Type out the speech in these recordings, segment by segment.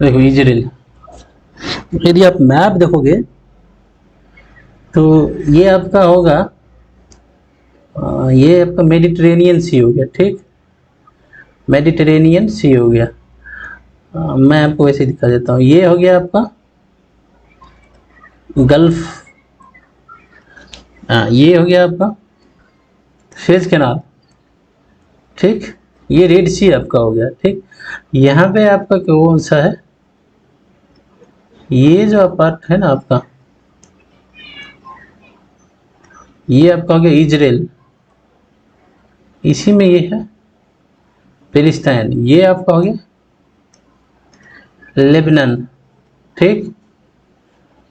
देखो इजराइल, यदि आप मैप देखोगे तो ये आपका होगा, ये आपका मेडिटेरेनियन सी हो गया, ठीक, मेडिटेरेनियन सी हो गया। मैं आपको ऐसे दिखा देता हूँ, ये हो गया आपका गल्फ, ये हो गया आपका सुएज कैनाल, ठीक, ये रेड सी आपका हो गया, ठीक। यहाँ पे आपका कौन सा है, ये जो पार्ट है ना आपका, ये आपका हो गया इजराइल, इसी में ये है फिलिस्तीन, ये आपका हो गया लेबनान, ठीक।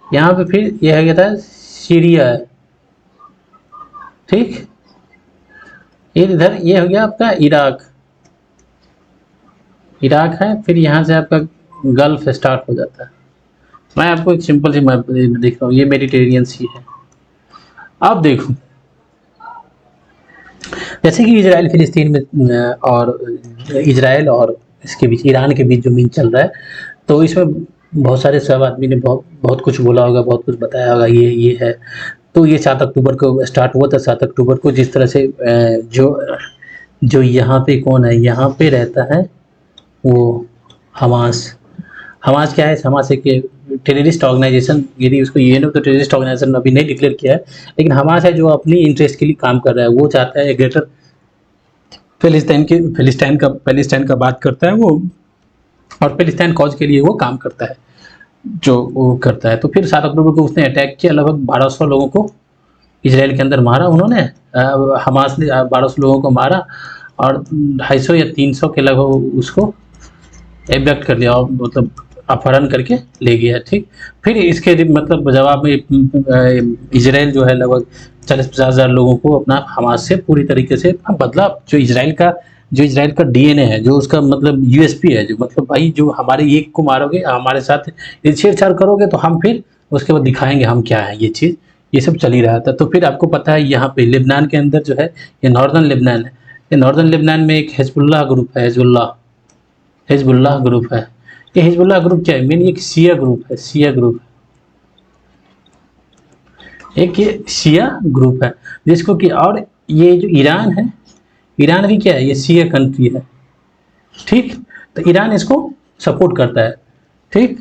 यहाँ पे फिर ये हो गया था सीरिया है, ठीक। इधर ये हो गया आपका इराक, इराक है, फिर यहाँ से आपका गल्फ स्टार्ट हो जाता है। मैं आपको एक सिंपल सी मैप दिख रहा हूँ, ये मेडिटेरेनियन सी है। अब देखो, जैसे कि इजराइल फिलिस्तीन में और इजराइल और इसके बीच, ईरान के बीच जमीन चल रहा है, तो इसमें बहुत सारे सब आदमी ने बहुत बहुत कुछ बोला होगा, बहुत कुछ बताया होगा, ये है। तो ये 7 अक्टूबर को स्टार्ट हुआ था। 7 अक्टूबर को जिस तरह से जो जो यहाँ पे कौन है, यहाँ पे रहता है वो हमास। हमास क्या है, हमास एक टेररिस्ट ऑर्गेनाइजेशन, यदि उसको यूएनओ तो टेररिस्ट ऑर्गेनाइजेशन अभी नहीं डिक्लेयर किया है, लेकिन हमास है जो अपनी इंटरेस्ट के लिए काम कर रहा है। वो चाहता है ग्रेटर पैलेस्टाइन का बात करता है वो, और पैलेस्टाइन कॉज के लिए वो काम करता है, जो वो करता है। तो फिर 7 अक्टूबर को उसने अटैक किया, लगभग 1200 लोगों को इसराइल के अंदर मारा उन्होंने, हमास ने 1200 लोगों को मारा, और 250 या 300 के लगभग उसको एब्डक्ट कर लिया, और मतलब अपहरण करके ले गया, ठीक। फिर इसके मतलब जवाब में इसराइल जो है लगभग 40-50 हज़ार लोगों को अपना हमास से पूरी तरीके से बदला। जो इसराइल का डीएनए है, जो उसका मतलब यूएसपी है, जो मतलब भाई जो हमारे एक को मारोगे, हमारे साथ ये छेड़छाड़ करोगे, तो हम फिर उसके बाद दिखाएंगे हम क्या है, ये चीज़, ये सब चल ही रहा था। तो फिर आपको पता है यहाँ पे लेबनान के अंदर जो है, ये नॉर्दर्न लेबनान है, ये नॉर्दर्न लेबनान में एक हिजबुल्लाह ग्रुप है, हिजबुल्लाह ग्रुप है। ये हिजबुल्लाह ग्रुप क्या है, मेन एक शिया ग्रुप है, शिया ग्रुप, एक ये शिया ग्रुप है जिसको कि, और ये जो ईरान है, ईरान भी क्या है, ये शिया कंट्री है, ठीक। तो ईरान इसको सपोर्ट करता है, ठीक।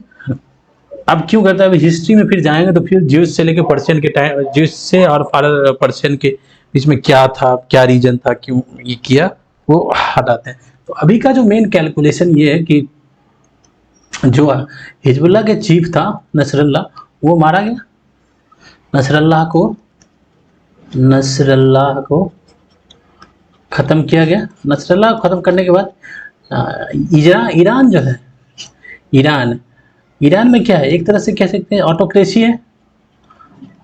अब क्यों करता है, अभी हिस्ट्री में फिर जाएंगे तो फिर ज्यूस से लेके पर्शियन के टाइम, ज्यूस से और पर्शियन के बीच में क्या था, क्या रीजन था, क्यों ये किया, वो हटाते हैं। तो अभी का जो मेन कैलकुलेशन ये है कि जो हिजबुल्लाह के चीफ था नसरल्ला, वो मारा गया। नसरल्लाह को ख़त्म किया गया। नसरल्लाह को ख़त्म करने के बाद ईरान जो है, ईरान में क्या है, एक तरह से कह सकते हैं ऑटोक्रेसी है।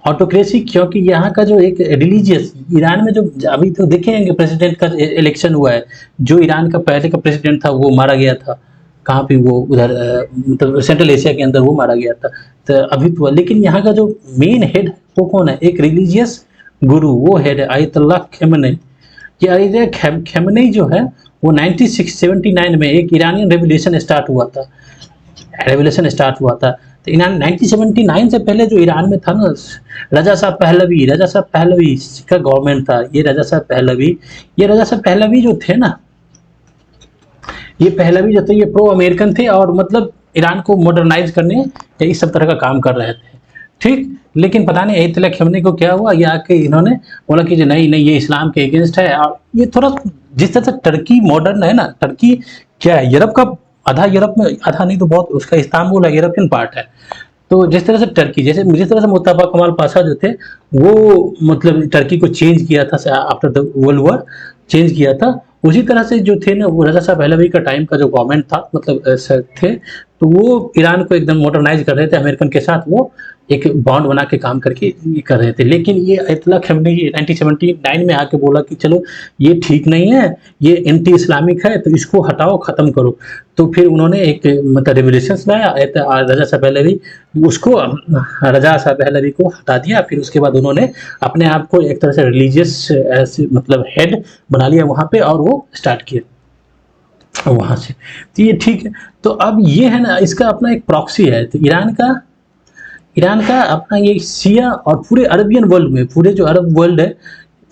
ऑटोक्रेसी क्योंकि यहाँ का जो एक रिलीजियस, ईरान में जो अभी तो देखेंगे प्रेसिडेंट का इलेक्शन हुआ है, जो ईरान का पहले का प्रेसिडेंट था वो मारा गया था, कहाँ पे, वो उधर मतलब सेंट्रल एशिया के अंदर वो मारा गया था। तो अभी तो, लेकिन यहाँ का जो मेन हेड वो कौन है, एक रिलीजियस गुरु, वो हेड है आयतुल्लाह खमेनी। ये आयतुल्लाह खमेनी जो है वो 1979 में एक ईरानियन रेवोल्यूशन स्टार्ट हुआ था, तो ईरान 1979 से पहले जो ईरान में था ना, रजा शाह पहलवी का गवर्नमेंट था। ये रजा शाह पहलवी जो थे ना, ये पहलवी जो थे, ये प्रो अमेरिकन थे, और मतलब ईरान को मॉडर्नाइज करने या इस सब तरह का काम कर रहे थे, ठीक। लेकिन पता नहीं अयतुल्लाह खमेनी को क्या हुआ, ये आके इन्होंने बोला कि नहीं ये इस्लाम के अगेंस्ट है। और ये थोड़ा जिस तरह से टर्की मॉडर्न है ना, टर्की क्या है, यूरोप का आधा, यूरोप में आधा नहीं तो बहुत, उसका इस्तांबुल है, यूरोपियन पार्ट है। तो जिस तरह से टर्की, जिस तरह से मुस्तफा कमाल पाशा जो थे, वो मतलब टर्की को चेंज किया था after the world war, change किया था, उसी तरह से जो थे ना, वो रजा शाह पहलवी का टाइम का जो गवर्नमेंट था, मतलब थे, तो वो ईरान को एकदम मॉडर्नाइज कर रहे थे अमेरिकन के साथ, वो एक बॉन्ड बना के काम करके कर रहे थे। लेकिन ये अयतुल्लाह खमेनी 1979 में आके बोला कि चलो ये ठीक नहीं है, ये एंटी इस्लामिक है, तो इसको हटाओ, ख़त्म करो। तो फिर उन्होंने एक मतलब रेवोल्यूशन लाया, रजा शाह पहलवी, उसको रजा शाह पहलवी को हटा दिया। फिर उसके बाद उन्होंने अपने आप को एक तरह से रिलीजियस मतलब हेड बना लिया वहाँ पे, और वो स्टार्ट किया। वहाँ से। तो ये ठीक है। तो अब ये है ना, इसका अपना एक प्रॉक्सी है। तो ईरान का अपना ये शिया, और पूरे अरबियन वर्ल्ड में, पूरे जो अरब वर्ल्ड है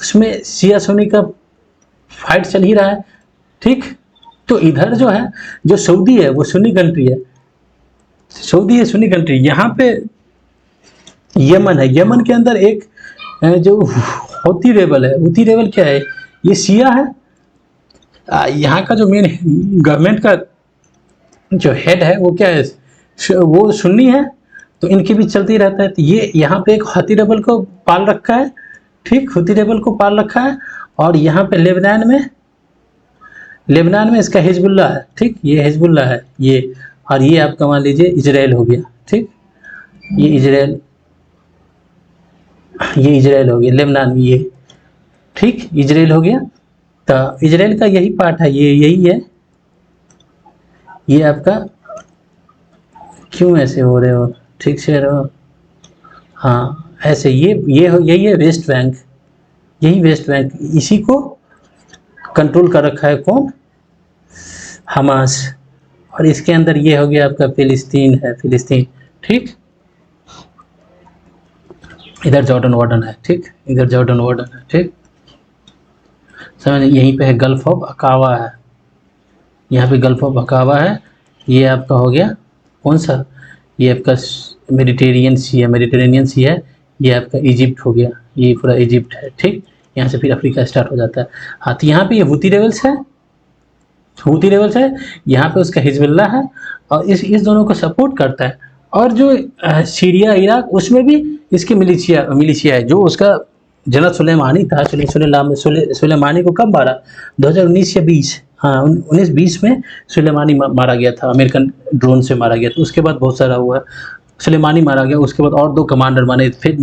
उसमें शिया सुन्नी का फाइट चल ही रहा है, ठीक। तो इधर जो है, जो सऊदी है वो सुन्नी कंट्री है, सऊदी है सुन्नी कंट्री। यहाँ पे यमन है, यमन के अंदर एक जो हूती रेबल है, हूती रेबल क्या है, ये शिया है। यहाँ का जो मेन गवर्नमेंट का जो हेड है वो क्या है, वो सुन्नी है। तो इनके बीच चलती रहता है। तो ये यहाँ पे एक हूती रेबल को पाल रखा है, ठीक, हूती रेबल को पाल रखा है। और यहाँ पे लेबनान में इसका हिजबुल्ला है, ठीक, ये हिजबुल्ला है ये। और ये आपका मान लीजिए इजराइल हो गया, ठीक, ये इजराइल हो गया, लेबनान ये, ठीक, इजराइल हो गया। तो इजराइल का यही पार्ट है, ये यही है। ये आपका, क्यों ऐसे हो रहे हो, ठीक से रहो, हाँ ऐसे, यही है वेस्ट बैंक, यही वेस्ट बैंक। इसी को कंट्रोल कर रखा है कौन, हमास। और इसके अंदर ये हो गया आपका फिलिस्तीन है, फिलिस्तीन, ठीक। इधर जॉर्डन वार्डन है, ठीक, इधर जॉर्डन वार्डन है, ठीक, समझ। यहीं पे है गल्फ ऑफ अकावा है, यहाँ पे गल्फ ऑफ अकावा है। ये आपका हो गया कौन सा, ये आपका मेडिटेरियन सी है। ये आपका इजिप्ट हो गया, ये पूरा इजिप्ट है, ठीक। यहाँ से फिर अफ्रीका स्टार्ट हो जाता है। हाँ, तो यहाँ पे ये हूती रेबल्स है, यहाँ पे उसका हिजबुल्लाह है, और इस दोनों को सपोर्ट करता है। और जो सीरिया इराक, उसमें भी इसकी मिलिशिया है। जो उसका जनरल सुलेमानी था, सुलेमानी को कब मारा, 2019 या 20, हाँ 19-20 में सुलेमानी मारा गया था, अमेरिकन ड्रोन से मारा गया था। उसके बाद बहुत सारा हुआ, सुलेमानी मारा गया, उसके बाद और 2 कमांडर मारे, फिर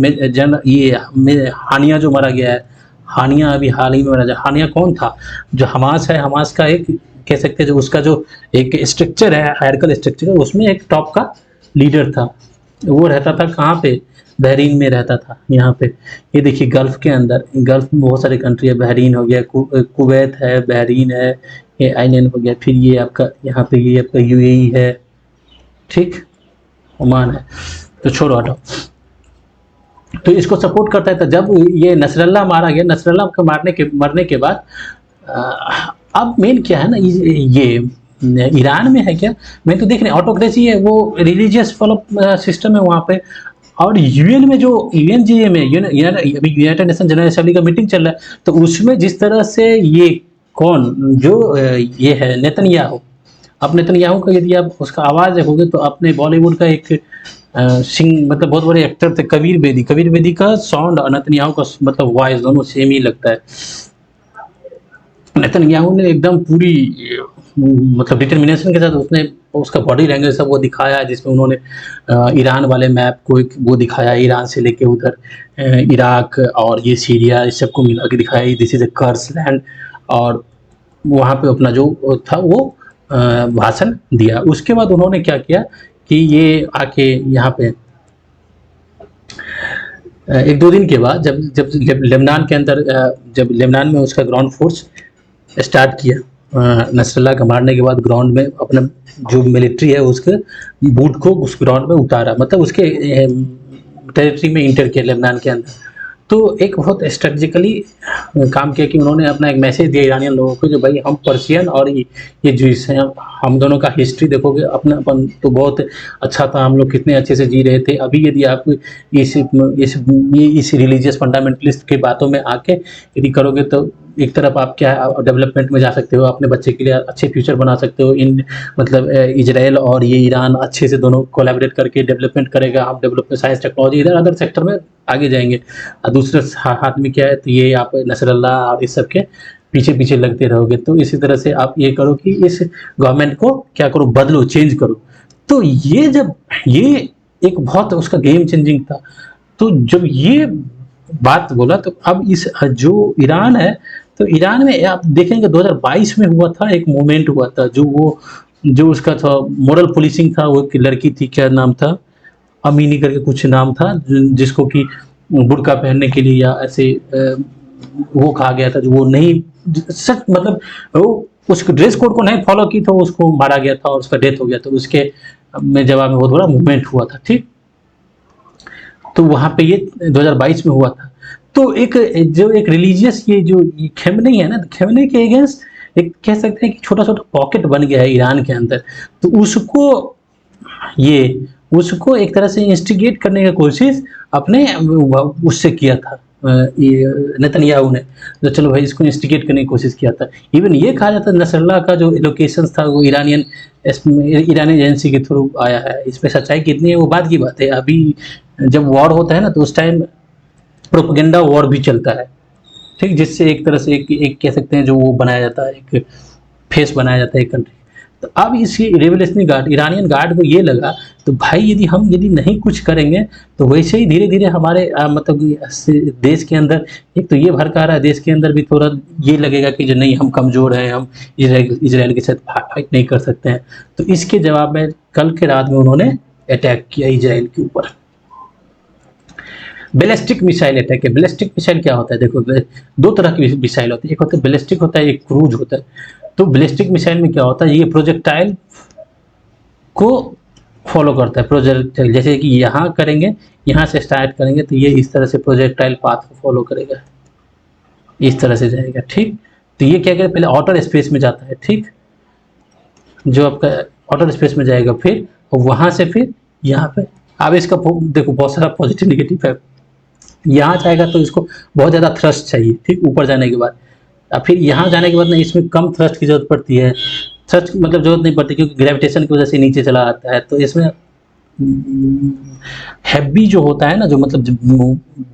हानिया जो मारा गया है, हानिया अभी हाल ही में मारा गया। हानिया कौन था, जो हमास है, हमास का एक कह सकते हैं, जो उसका जो एक स्ट्रक्चर है, हायरकल स्ट्रक्चर, उसमें एक टॉप का लीडर था। वो रहता था कहाँ पे, बहरीन में रहता था, यहाँ पे। ये देखिए गल्फ के अंदर, गल्फ में बहुत सारे कंट्री है, बहरीन हो गया, कुवैत है, बहरीन है, ये आइलैंड हो गया। फिर ये आपका यहाँ पे ये आपका यूएई है, ठीक, ओमान है। तो छोड़ो हटाओ। तो इसको सपोर्ट करता है। तो जब ये नसरल्ला मारा गया, नसरल्ला को मरने के बाद अब मेन क्या है ना, ये ईरान में है क्या, मैं तो देख रहे ऑटोक्रेसी है, वो रिलीजियस फॉलो सिस्टम है वहाँ पे। और यूएन में जो यूएनजीए में अभी यूनाइटेड नेशन जनरल असेंबली का मीटिंग चल रहा है, तो उसमें जिस तरह से ये कौन जो ये है नेतन्याहू, अब नेतन्याहू का यदि आप उसका आवाज़ देखोगे तो अपने बॉलीवुड का एक सिंग मतलब बहुत बड़े एक्टर थे कबीर बेदी का साउंड और नेतन्याहू का मतलब वॉइस दोनों सेम ही लगता है। नेतन्याहू ने एकदम पूरी मतलब डिटर्मिनेशन के साथ उसने उसका बॉडी लैंग्वेज सब वो दिखाया, जिसमें उन्होंने ईरान वाले मैप को एक वो दिखाया, ईरान से लेके उधर इराक और ये सीरिया इस सबको मिला के दिखाया, this is a curse land. और वहाँ पे अपना जो था वो भाषण दिया। उसके बाद उन्होंने क्या किया कि ये आके यहाँ पे 1-2 दिन के बाद जब लेबनान के अंदर जब लेबनान में उसका ग्राउंड फोर्स स्टार्ट किया, नसरल्ला का मारने के बाद ग्राउंड में अपना जो मिलिट्री है उसके बूट को उस ग्राउंड में उतारा, मतलब उसके टेरिटरी में इंटर किया लेबनान के अंदर। तो एक बहुत स्ट्रेटजिकली काम किया कि उन्होंने अपना एक मैसेज दिया ईरानियन लोगों को, जो भाई हम पर्शियन और ये जूस हैं, हम दोनों का हिस्ट्री देखोगे अपनापन तो बहुत अच्छा था, हम लोग कितने अच्छे से जी रहे थे। अभी यदि आप इस रिलीजियस फंडामेंटलिस्ट की बातों में आके यदि करोगे तो एक तरफ आप क्या डेवलपमेंट में जा सकते हो, अपने बच्चे के लिए अच्छे फ्यूचर बना सकते हो। इन मतलब इजराइल और ये ईरान अच्छे से दोनों कोलैबोरेट करके डेवलपमेंट करेगा, हम डेवलपमेंट साइंस टेक्नोलॉजी इधर अदर सेक्टर में आगे जाएंगे। और दूसरे हाथ में क्या है, तो ये आप नसरल्ला और इस सब के पीछे पीछे लगते रहोगे। तो इसी तरह से आप ये करो कि इस गवर्नमेंट को क्या करो, बदलो, चेंज करो। तो ये एक बहुत उसका गेम चेंजिंग था। तो जब ये बात बोला तो अब इस जो ईरान है, तो ईरान में आप देखेंगे 2022 में हुआ था, एक मूवमेंट हुआ था, जो उसका था मॉरल पुलिसिंग था। वो एक लड़की थी, क्या नाम था, अमीनी करके कुछ नाम था, जिसको कि बुर्का पहनने के लिए या ऐसे वो कहा गया था, जो वो नहीं सच मतलब वो उसको ड्रेस कोड को नहीं फॉलो की तो उसको मारा गया था और उसका डेथ हो गया, तो उसके में जवाब में बहुत बड़ा मूवमेंट हुआ था। ठीक, तो वहां पे ये 2022 में हुआ था। तो एक जो एक रिलीजियस ये जो खेमनेई है ना, खेमनेई के अगेंस्ट एक कह सकते हैं कि छोटा छोटा पॉकेट बन गया है ईरान के अंदर। तो ये उसको एक तरह से इंस्टिगेट करने की कोशिश अपने उससे किया था ये नेतन्याहू ने। तो चलो भाई इसको इंस्टिगेट करने की कोशिश किया था। इवन ये कहा जाता है नसरल्लाह का जो लोकेशन था वो ईरानी एजेंसी के थ्रू आया है। इसमें सच्चाई कितनी है वो बाद की बात है। अभी जब वॉर होता है ना तो उस टाइम प्रोपेगेंडा वॉर भी चलता है। ठीक, जिससे एक तरह से एक कह सकते हैं जो वो बनाया जाता है, एक फेस बनाया जाता है एक कंट्री। तो अब इसी रेवोल्यूशनरी गार्ड ईरानियन गार्ड को ये लगा तो भाई यदि नहीं कुछ करेंगे तो वैसे ही धीरे धीरे हमारे मतलब देश के अंदर एक तो ये भड़का रहा है, देश के अंदर भी थोड़ा ये लगेगा कि जो नहीं हम कमज़ोर हैं, हम इसराइल के साथ फाइट नहीं कर सकते हैं। तो इसके जवाब में कल के रात में उन्होंने अटैक किया इसराइल के ऊपर। बैलिस्टिक मिसाइल अटैक है। बैलिस्टिक मिसाइल क्या होता है? देखो, दो तरह की मिसाइल होती है, एक होता है बैलिस्टिक होता है, एक क्रूज होता है। तो बैलिस्टिक मिसाइल में क्या होता है, ये प्रोजेक्टाइल को फॉलो करता है। प्रोजेक्टाइल जैसे कि यहाँ करेंगे, यहाँ से स्टार्ट करेंगे तो ये इस तरह से प्रोजेक्टाइल पाथ को फॉलो करेगा, इस तरह से जाएगा। ठीक, तो ये क्या करेगा, पहले आउटर स्पेस में जाता है। ठीक, जो आपका आउटर स्पेस में जाएगा, फिर वहाँ से फिर यहाँ पे। अब इसका देखो बहुत सारा पॉजिटिव निगेटिव है। यहाँ जाएगा तो इसको बहुत ज़्यादा थ्रस्ट चाहिए। ठीक, ऊपर जाने के बाद अब फिर यहाँ जाने के बाद ना इसमें कम थ्रस्ट की जरूरत पड़ती है। थ्रस्ट मतलब जरूरत नहीं पड़ती क्योंकि ग्रेविटेशन की वजह से नीचे चला आता है। तो इसमें हैवी जो होता है ना, जो मतलब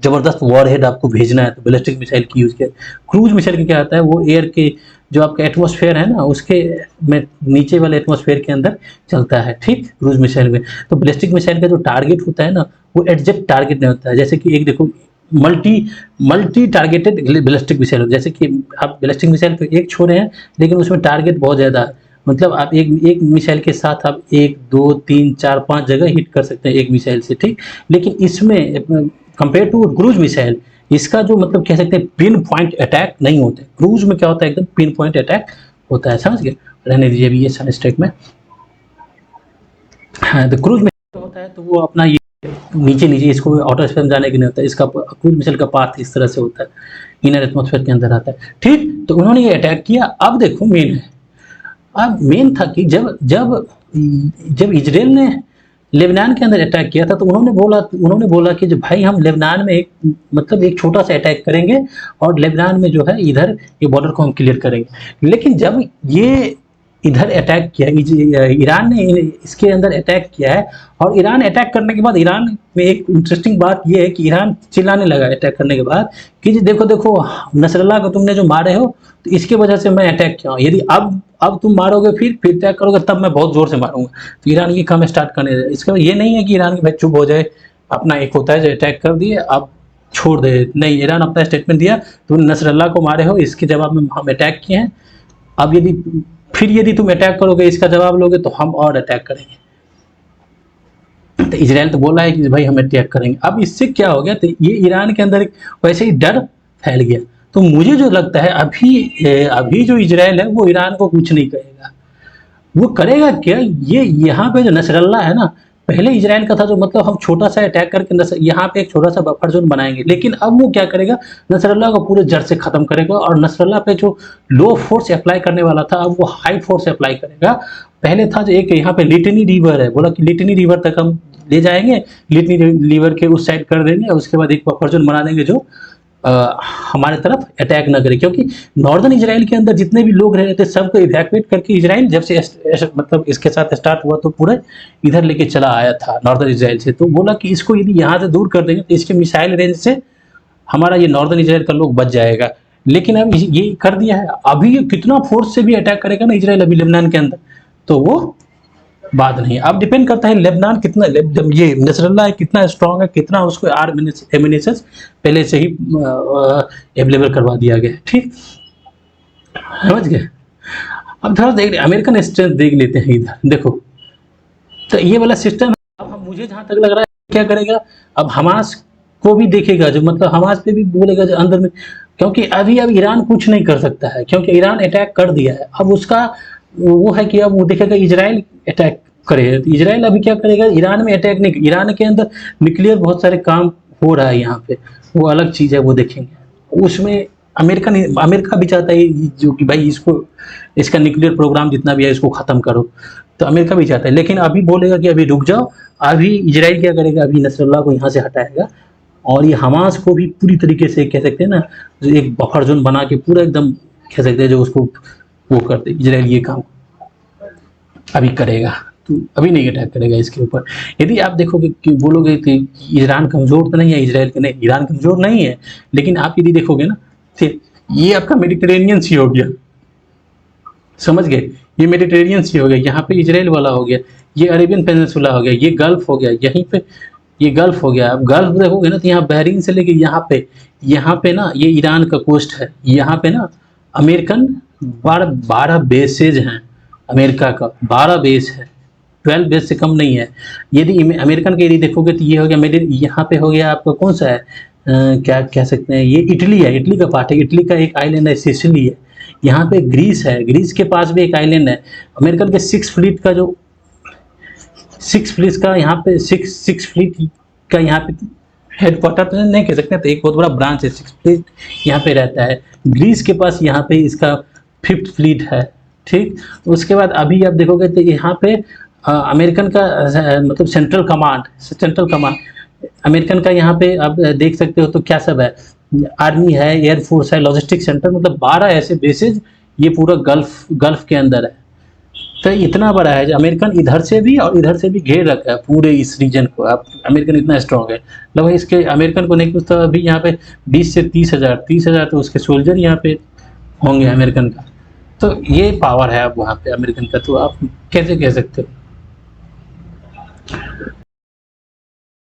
जबरदस्त वॉरहेड आपको भेजना है तो बैलिस्टिक मिसाइल की यूज किया। क्रूज मिसाइल की क्या आता है, वो एयर के जो आपका एटमॉस्फेयर है ना उसके में नीचे वाले एटमॉस्फेयर के अंदर चलता है। ठीक, क्रूज मिसाइल में तो बैलिस्टिक मिसाइल का जो टारगेट होता है ना वो एग्जैक्ट टारगेट नहीं होता है। जैसे कि एक देखो मल्टी टारगेटेड बैलिस्टिक मिसाइल होता है। जैसे कि आप बैलिस्टिक मिसाइल पे एक छोड़े हैं लेकिन उसमें टारगेट बहुत ज़्यादा है। मतलब आप एक मिसाइल के साथ आप 1 2 3 4 5 जगह हिट कर सकते हैं एक मिसाइल से। ठीक, लेकिन इसमें कंपेयर टू क्रूज मिसाइल इसका जो मतलब कह सकते हैं पिन पॉइंट अटैक नहीं होता है। क्रूज में क्या होता है, एकदम पिन पॉइंट अटैक होता है। समझ गए? रहने दीजिए अभी ये सन स्ट्राइक में। हाँ, तो क्रूज मिसाइल होता है तो वो अपना ये नीचे इसको आउटर स्पेस में जाने की नहीं होता है। इसका क्रूज मिसाइल का पाथ इस तरह से होता है, इनर एटमॉस्फेयर के अंदर आता है। ठीक, तो उन्होंने ये अटैक किया। अब देखो मेन है, अब मेन था कि जब जब जब इजराइल ने लेबनान के अंदर अटैक किया था तो उन्होंने बोला कि जो भाई हम लेबनान में एक छोटा सा अटैक करेंगे और लेबनान में जो है इधर ये बॉर्डर को हम क्लियर करेंगे। लेकिन जब ये इधर अटैक किया, ईरान ने इसके अंदर अटैक किया है और ईरान अटैक करने के बाद ईरान में एक इंटरेस्टिंग बात ये है कि ईरान चिल्लाने लगा अटैक करने के बाद कि जी देखो देखो नसरल्लाह को तुमने जो मारे हो तो इसकी वजह से मैं अटैक किया हूँ। यदि अब तुम मारोगे फिर अटैक करोगे तब मैं बहुत जोर से मारूंगा। तो ईरान ये काम स्टार्ट करने दे। इसका ये नहीं है कि ईरान के भाई चुप हो जाए, अपना एक होता है जो अटैक कर दिए अब छोड़ दे। नहीं, ईरान अपना स्टेटमेंट दिया तुम नसरल्लाह को मारे हो, इसके जवाब में हम अटैक किए हैं। अब यदि तुम अटैक करोगे, इसका जवाब लोगे तो हम और अटैक करेंगे। तो इजराइल तो बोला है कि भाई हम अटैक करेंगे। अब इससे क्या हो गया, तो ये ईरान के अंदर वैसे ही डर फैल गया। तो मुझे जो लगता है अभी जो इजराइल है वो ईरान को कुछ नहीं करेगा। वो करेगा क्या, ये यहाँ पे जो नसरल्ला है ना, पहले इजराइल का था जो मतलब हम छोटा सा अटैक करके यहाँ पे एक छोटा सा बफर जोन बनाएंगे। लेकिन अब वो क्या करेगा, नसरल्ला को पूरे जड़ से खत्म करेगा और नसरल्ला पे जो लो फोर्स अप्लाई करने वाला था अब वो हाई फोर्स अप्लाई करेगा। पहले था जो एक यहाँ पे लिटनी रिवर है, बोला कि लिटनी रिवर तक हम ले जाएंगे, लिटनी रिवर के उस साइड कर देंगे, उसके बाद एक बफर जोन बना देंगे जो हमारे तरफ अटैक न करे। क्योंकि नॉर्दर्न इजराइल के अंदर जितने भी लोग रह रहे थे सबको इवैक्यूएट करके इजराइल जब से मतलब इसके साथ स्टार्ट हुआ तो पूरा इधर लेके चला आया था नॉर्दर्न इजराइल से। तो बोला कि इसको यदि यहाँ से दूर कर देंगे तो इसके मिसाइल रेंज से हमारा ये नॉर्दर्न इजराइल का लोग बच जाएगा। लेकिन अब ये कर दिया है, अभी ये कितना फोर्स से भी अटैक करेगा ना इजराइल अभी लेबनान के अंदर तो वो बात नहीं। अब डिपेंड करता है लेबनान कितना, ये नसरल्ला कितना स्ट्रांग है, कितना उसको एमिनेशन पहले से ही अवेलेबल करवा दिया गया। ठीक, समझ गए? अब थोड़ा देख अमेरिकन स्ट्रेंथ देख लेते हैं इधर। देखो तो ये वाला सिस्टम अब मुझे जहां तक लग रहा है क्या करेगा, अब हमास को भी देखेगा, जो मतलब हमास पे भी बोलेगा जो अंदर में, क्योंकि अभी अब ईरान कुछ नहीं कर सकता है, क्योंकि ईरान अटैक कर दिया है। अब उसका वो है कि अब वो देखेगा इजराइल अटैक करे, तो इजराइल अभी क्या करेगा, ईरान में अटैक नहीं, ईरान के अंदर न्यूक्लियर बहुत सारे काम हो रहा है यहाँ पे, वो अलग चीज़ है, वो देखेंगे उसमें। अमेरिका भी चाहता है जो कि भाई इसको, इसका न्यूक्लियर प्रोग्राम जितना भी है इसको ख़त्म करो, तो अमेरिका भी चाहता है, लेकिन अभी बोलेगा कि अभी रुक जाओ। अभी इजराइल क्या करेगा, अभी नसरुल्लाह को यहाँ से हटाएगा, और ये हमास को भी पूरी तरीके से कह सकते हैं ना, जो एक बफर जोन बना के पूरा एकदम कह सकते हैं जो उसको वो करते, इजराइल ये काम अभी करेगा, तो अभी नहीं अटैक करेगा इसके ऊपर। यदि आप देखोगे कि बोलोगे कि ईरान कमज़ोर तो नहीं है, इजराइल के नहीं, ईरान कमज़ोर नहीं है, लेकिन आप यदि देखोगे ना, फिर ये आपका मेडिटेरेनियन सी हो गया, समझ गए, ये मेडिटेरेनियन सी हो गया, यहाँ पे इजराइल वाला हो गया, ये अरेबियन पेनिनसुला हो गया, ये गल्फ हो गया, यहीं पे ये गल्फ हो गया। अब गल्फ देखोगे ना, तो यहाँ बहरीन से लेके यहाँ पे ना ये ईरान का कोस्ट है, यहाँ पे ना अमेरिकन 12 बेसेज हैं, अमेरिका का 12 बेस है, 12 बेस से कम नहीं है। यदि अमेरिकन के यदि देखोगे तो ये हो गया मेरे यहाँ पे हो गया आपका कौन सा है, क्या कह सकते हैं, ये इटली है, इटली का पार्ट है, इटली का एक आइलैंड है सिसिली है, यहाँ पे ग्रीस है, ग्रीस के पास भी एक आइलैंड है। अमेरिकन के 6 फ्लीट का जो 6 फ्लीट का यहाँ पे 6 फ्लीट का यहाँ पे हेडक्वार्टर तो नहीं कह सकते, तो एक बहुत बड़ा ब्रांच है, 6 फ्लीट यहाँ पे रहता है। ग्रीस के पास यहाँ पे इसका 5th फ्लीट है, ठीक। उसके बाद अभी आप देखोगे तो यहाँ पे अमेरिकन का मतलब सेंट्रल कमांड अमेरिकन का यहाँ पे आप देख सकते हो, तो क्या सब है, आर्मी है, एयरफोर्स है, लॉजिस्टिक सेंटर, मतलब 12 ऐसे बेसेज ये पूरा गल्फ के अंदर है। तो इतना बड़ा है, जो अमेरिकन इधर से भी और इधर से भी घेर रखा है पूरे इस रीजन को। आप अमेरिकन इतना स्ट्रांग है, लगभग इसके अमेरिकन को नहीं कुछ तो अभी यहाँ पे 20 से 30 हज़ार तो उसके सोल्जर यहाँ पे होंगे अमेरिकन का। तो ये पावर है अब वहाँ पे अमेरिकन का, तो आप कैसे कह सकते हो।